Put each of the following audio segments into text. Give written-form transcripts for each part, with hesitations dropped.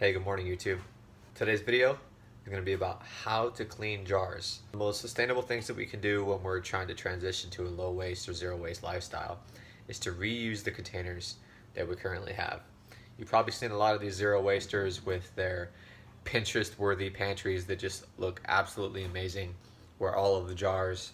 Hey, good morning YouTube. Today's video is going to be about how to clean jars. The most sustainable things that we can do when we're trying to transition to a low waste or zero waste lifestyle is to reuse the containers that we currently have. You've probably seen a lot of these zero wasters with their Pinterest worthy pantries that just look absolutely amazing, where all of the jars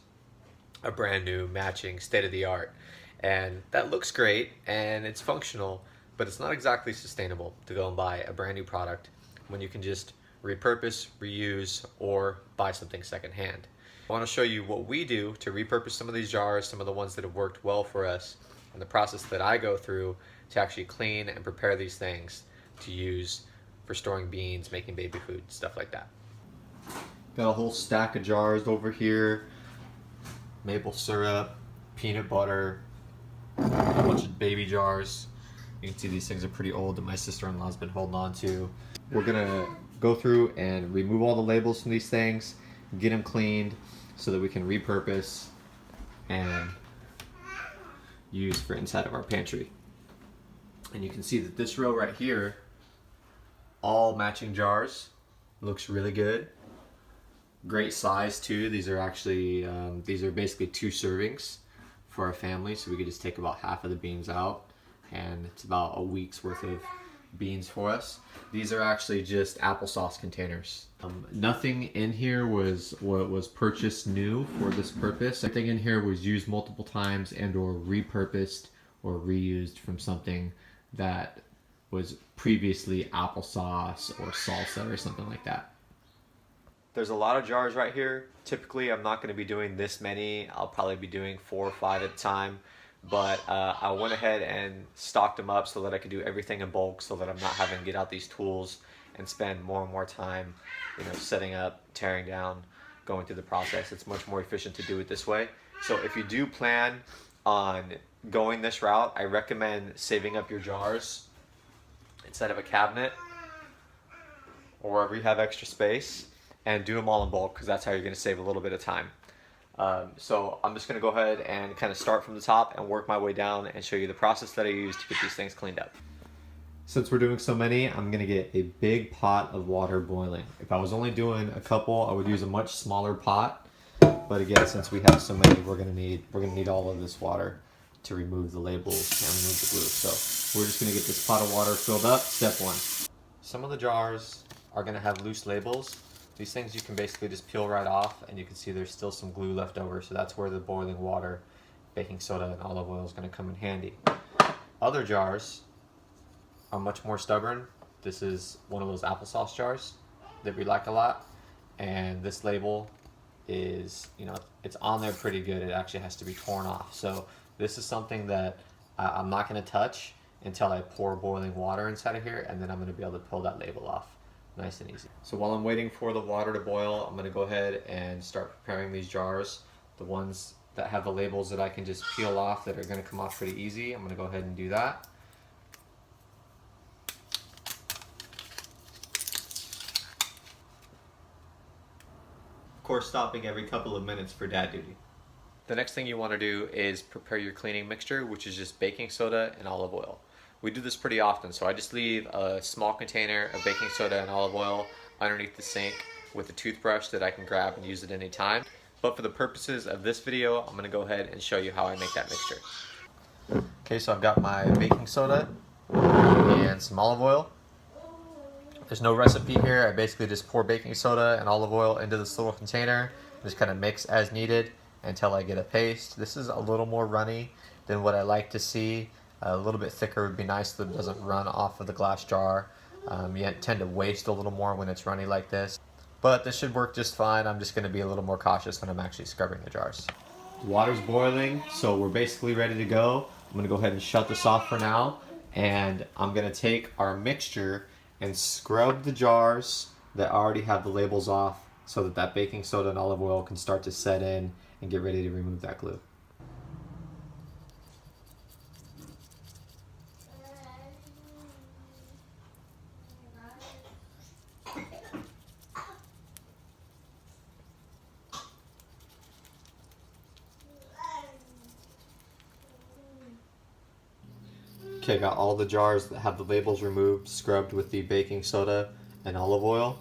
are brand new, matching, state of the art. And that looks great and it's functional, but it's not exactly sustainable to go and buy a brand new product when you can just repurpose, reuse, or buy something secondhand. I want to show you what we do to repurpose some of these jars, some of the ones that have worked well for us, and the process that I go through to actually clean and prepare these things to use for storing beans, making baby food, stuff like that. Got a whole stack of jars over here. Maple syrup, peanut butter, a bunch of baby jars. You can see these things are pretty old that my sister-in-law's been holding on to. We're gonna go through and remove all the labels from these things, get them cleaned so that we can repurpose and use for inside of our pantry. And you can see that this row right here, all matching jars, looks really good. Great size too. These are actually, these are basically 2 servings for our family, so we could just take about half of the beans out, and it's about a week's worth of beans for us. These are actually just applesauce containers. Nothing in here was purchased new for this purpose. Everything in here was used multiple times and or repurposed or reused from something that was previously applesauce or salsa or something like that. There's a lot of jars right here. Typically, I'm not going to be doing this many. I'll probably be doing 4 or 5 at a time. But I went ahead and stocked them up so that I could do everything in bulk, so that I'm not having to get out these tools and spend more and more time, setting up, tearing down, going through the process. It's much more efficient to do it this way. So if you do plan on going this route, I recommend saving up your jars inside of a cabinet or wherever you have extra space, and do them all in bulk, because that's how you're going to save a little bit of time. So I'm just going to go ahead and kind of start from the top and work my way down and show you the process that I use to get these things cleaned up. Since we're doing so many, I'm going to get a big pot of water boiling. If I was only doing a couple, I would use a much smaller pot. But again, since we have so many, we're going to need all of this water to remove the labels and remove the glue. So we're just going to get this pot of water filled up. Step 1. Some of the jars are going to have loose labels. These things you can basically just peel right off, and you can see there's still some glue left over, so that's where the boiling water, baking soda, and olive oil is going to come in handy. Other jars are much more stubborn. This is one of those applesauce jars that we like a lot, and this label is, it's on there pretty good. It actually has to be torn off. So this is something that I'm not going to touch until I pour boiling water inside of here, and then I'm going to be able to pull that label off. Nice and easy. So while I'm waiting for the water to boil, I'm going to go ahead and start preparing these jars. The ones that have the labels that I can just peel off, that are going to come off pretty easy, I'm going to go ahead and do that. Of course, stopping every couple of minutes for dad duty. The next thing you want to do is prepare your cleaning mixture, which is just baking soda and olive oil. We do this pretty often, so I just leave a small container of baking soda and olive oil underneath the sink with a toothbrush that I can grab and use at any time. But for the purposes of this video, I'm going to go ahead and show you how I make that mixture. Okay, so I've got my baking soda and some olive oil. There's no recipe here. I basically just pour baking soda and olive oil into this little container, just kind of mix as needed until I get a paste. This is a little more runny than what I like to see. A little bit thicker would be nice so that it doesn't run off of the glass jar. You tend to waste a little more when it's runny like this. But this should work just fine. I'm just going to be a little more cautious when I'm actually scrubbing the jars. The water's boiling, so we're basically ready to go. I'm going to go ahead and shut this off for now. And I'm going to take our mixture and scrub the jars that already have the labels off, so that that baking soda and olive oil can start to set in and get ready to remove that glue. Okay, got all the jars that have the labels removed, scrubbed with the baking soda and olive oil.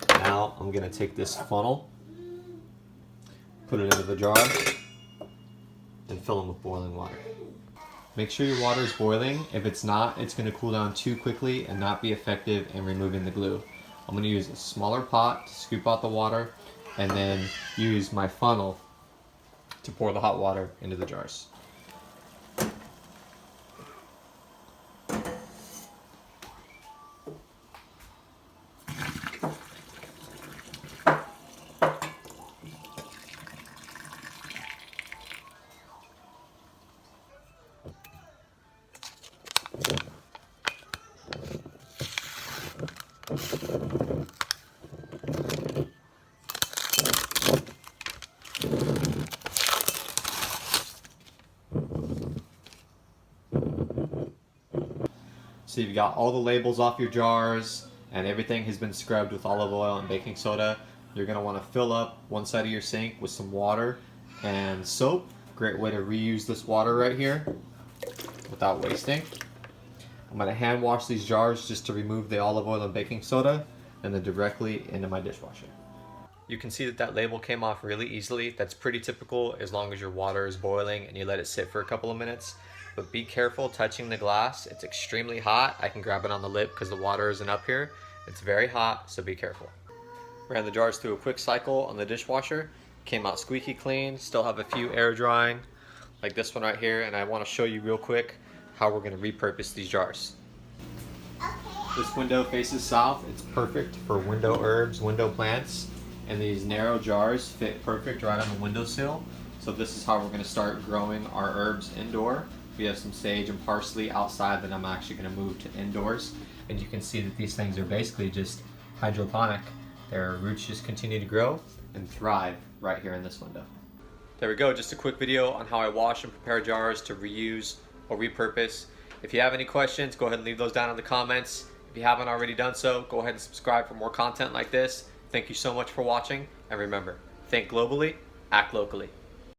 Now I'm gonna take this funnel, put it into the jar, and fill them with boiling water. Make sure your water is boiling. If it's not, it's gonna cool down too quickly and not be effective in removing the glue. I'm gonna use a smaller pot to scoop out the water and then use my funnel to pour the hot water into the jars. So you've got all the labels off your jars and everything has been scrubbed with olive oil and baking soda. You're going to want to fill up one side of your sink with some water and soap. Great way to reuse this water right here without wasting. I'm going to hand wash these jars just to remove the olive oil and baking soda and then directly into my dishwasher. You can see that label came off really easily. That's pretty typical as long as your water is boiling and you let it sit for a couple of minutes. But be careful touching the glass. It's extremely hot. I can grab it on the lip because the water isn't up here. It's very hot, so be careful. Ran the jars through a quick cycle on the dishwasher. Came out squeaky clean. Still have a few air drying, like this one right here. And I want to show you real quick how we're going to repurpose these jars. This window faces south. It's perfect for window herbs, window plants. And these narrow jars fit perfect right on the windowsill. So this is how we're going to start growing our herbs indoor. We have some sage and parsley outside that I'm actually going to move to indoors. And you can see that these things are basically just hydroponic. Their roots just continue to grow and thrive right here in this window. There we go, just a quick video on how I wash and prepare jars to reuse or repurpose. If you have any questions, go ahead and leave those down in the comments. If you haven't already done so, go ahead and subscribe for more content like this. Thank you so much for watching, and remember, think globally, act locally.